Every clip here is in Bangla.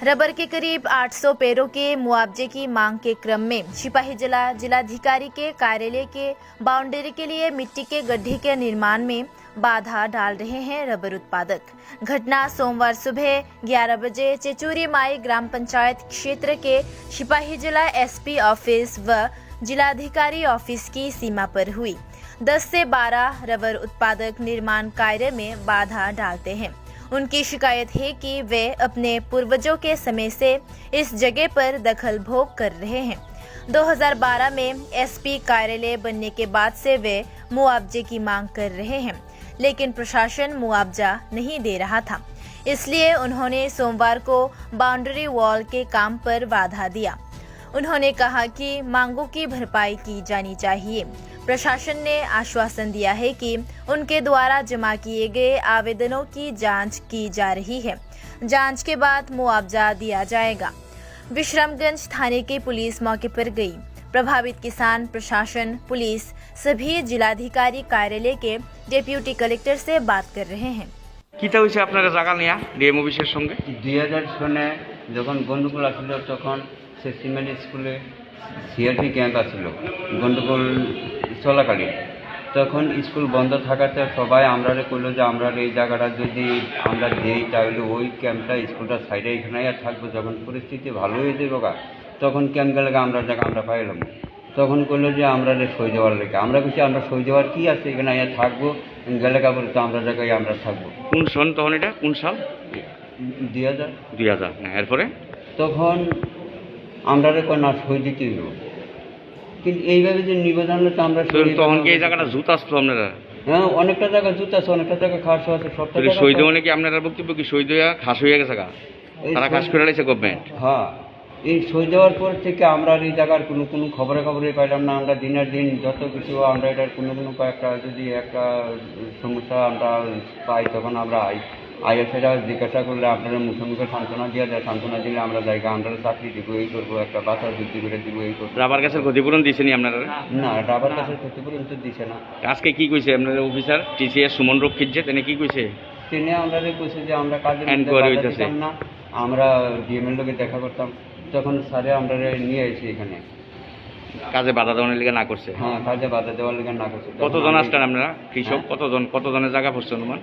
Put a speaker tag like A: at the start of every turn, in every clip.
A: रबर के करीब 800 पेड़ों के मुआवजे की मांग के क्रम में सिपाही जिलाधिकारी के कार्यालय के बाउंड्री के लिए मिट्टी के गड्ढे के निर्माण में बाधा डाल रहे हैं रबर उत्पादक। घटना सोमवार सुबह 11 बजे चेचूरी माई ग्राम पंचायत क्षेत्र के सिपाही जिला एसपी ऑफिस व जिलाधिकारी ऑफिस की सीमा पर हुई। 10 से 12 रबर उत्पादक निर्माण कार्य में बाधा डालते हैं। उनकी शिकायत है कि वे अपने पूर्वजों के समय से इस जगह पर दखल भोग कर रहे हैं। 2012 में एसपी कार्यालय बनने के बाद से वे मुआवजे की मांग कर रहे हैं, लेकिन प्रशासन मुआवजा नहीं दे रहा था। इसलिए उन्होंने सोमवार को बाउंड्री वॉल के काम पर बाधा दिया। उन्होंने कहा कि मांगों की भरपाई की जानी चाहिए। प्रशासन ने आश्वासन दिया है कि उनके द्वारा जमा किए गए आवेदनों की जांच की जा रही है। जांच के बाद मुआवजा दिया जाएगा। विश्रामगंज थाने की पुलिस मौके पर गई। प्रभावित किसान, प्रशासन, पुलिस सभी जिलाधिकारी कार्यालय के डेप्यूटी कलेक्टर से बात कर रहे हैं।
B: কিটা হইছে আপনারা জায়গা নিয়া ডিএম অফিসের সঙ্গে
C: 2000 সনে যখন গন্ডগোল আসছিল তখন সে সিমেন্ট স্কুলে সিআরপি ক্যাম্প আসছিল গন্ডগোল চলাকালীন। তখন স্কুল বন্ধ থাকাতে সবাই আমরা কইলো যে আমরা এই জায়গাটা যদি আমরা দিই তাহলে ওই ক্যাম্পটা স্কুলটা সাইডে এখানে আর থাকবো। যখন পরিস্থিতি ভালো হয়ে যাবে তখন ক্যাম্প গেলে আমরা জায়গা আমরা পাইলাম। তখন করলো যে আমরা সই দেওয়ার লেগে আমরা কিছু আমরা সই দেওয়ার কি আছে এখানে থাকবো গেলে কাপড় তো আমরা জায়গায় আমরা থাকবো।
B: কোন সন তখন এটা কোন সাল
C: 2000
B: না এরপরে
C: তখন আমরা না সই দিতে হইব। কিন্তু এইভাবে যে নিবেদন তো আমরা
B: তখন কি এই জায়গাটা জুত আসতো আপনারা?
C: হ্যাঁ, অনেকটা জায়গা জুত আছে, অনেকটা জায়গা খাস আছে, সবটা
B: সই দেওয়া নাকি আপনারা বক্তব্য কি সই দেওয়া খাস হয়ে গেছে তারা খাস করে লাইছে গভর্নমেন্ট?
C: হ্যাঁ, এই সই দেওয়ার পর থেকে আমরা এই জায়গার কোনো খবরে পাইলাম না। আমরা দিনের দিন যত কিছু আমরা এটার কোনো একটা যদি একটা সমস্যা আমরা পাই তখন আমরা আইয়া সেটা জিজ্ঞাসা করলে আপনারা মুখে সান্ত্বনা দিয়ে দেয়। সান্ত্বনা দিলে আমরা জায়গা আমরা চাকরি দিব, এই করবো, একটা বাচ্চা বৃদ্ধি করে দিব, এই করবো।
B: রাবার গাছের ক্ষতিপূরণ দিয়েছেনি আপনারা?
C: না, রাবার গাছের ক্ষতিপূরণ তো দিছে না।
B: আজকে কি কইছে আপনাদের অফিসার টিসিএস সুমন রক্ষিত যে তিনি কি কইছে?
C: তিনি আমরা কইছে যে আমরা কাজে না, আমরা ডিএমএল লোকে দেখা করতাম। তখন স্যারে আমরা নিয়ে এসেছি এখানে
B: কাজে বাধা দেওয়ার লিগে না করছে।
C: হ্যাঁ, কাজে বাধা দেওয়ার লিগে না করছে।
B: কতজন আসছেন আপনারা কৃষক? কতজনের জায়গা পড়ছে অনুমান?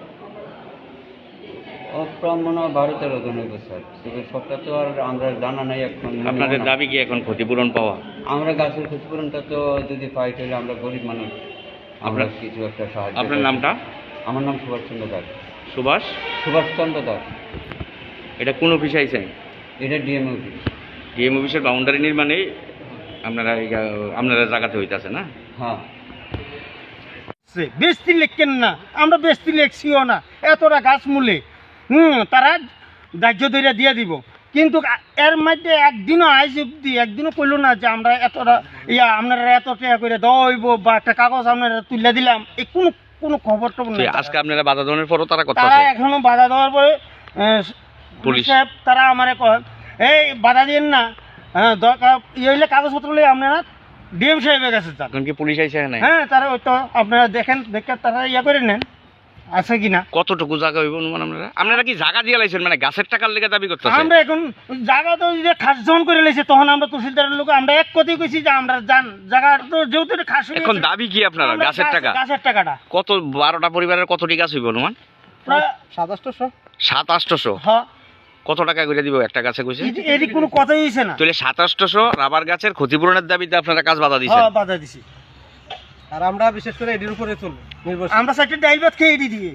C: মনে হয় 12-13 জন হইব স্যার। সবটা তো আর আমরা জানা নাই এখন।
B: আপনাদের দাবি কি এখন ক্ষতিপূরণ পাওয়া?
C: আমরা গাছের ক্ষতিপূরণটা তো যদি পাই তাহলে আমরা গরিব মানুষ, আমরা কিছু একটা সাহায্য।
B: আপনার নামটা?
C: আমার নাম সুভাষ চন্দ্র দাস।
B: সুভাষ
C: চন্দ্র দাস।
B: এটা কোন অফিসে আইছেন?
C: এটা ডিএম অফিস।
B: ডিএম অফিসের বাউন্ডারি নির্মাণে আপনারা জায়গাতে হইতাছে না?
C: হ্যাঁ,
D: বেশি লেখেন না, আমরা বেশি লেখছিও না। এতটা গাছ মূলে তারা দাহ্য ধরে দিয়ে দিব, কিন্তু এর মধ্যে একদিনও একদিনও কইল না যে আমরা এতটা আপনারা এত টাকা করে দেওয়া বা একটা কাগজ আপনারা তুলে দিলাম। এই কোনো খবর টবর নেই।
B: আজকে আপনারা বাধা দেওয়ার পরও তারা
D: এখনো বাধা দেওয়ার পরে পুলিশ সাহেব তারা আমার কয় এই বাধা দিন না, দরকার হইলে কাগজপত্র লই আপনারা ডিএম সাহেবের কাছে যান।
B: এখন কি পুলিশ আইছে না?
D: হ্যাঁ, তারা ওই তো আপনারা দেখে তারা করে নেন আছে কিনা।
B: কতটুকু জায়গা হইব অনুমান? আপনারা কি জায়গা দিয়ে লাইছেন মানে গাছের টাকার লেগে দাবি করতেছেন?
D: আমরা এখন জায়গা তো যে খাস জন করে লাইছে তখন আমরা তহসিলদারের লোক আমরা এক কথাই কইছি যে আমরা জান জায়গা তো যেহেতু খাস।
B: এখন দাবি কি আপনারা? গাছের টাকাটা কত? 12টা পরিবারের কতটি গাছ হইব অনুমান?
D: প্রায় 700-800।
B: হ্যাঁ, কত টাকা করে দিব একটা গাছে কইছে?
D: এরই কোনো কথাই হইছে না।
B: তাহলে 700 রাবার গাছের ক্ষতিপূরণের দাবিতে আপনারা কাজ বাধা দিয়েছেন?
D: হ্যাঁ, বাধা দিছি। আর আমরা বিশেষ করে এটির উপরে চলবো, আমরা সাইডে ডাইল ভাত খেয়ে এটি দিয়ে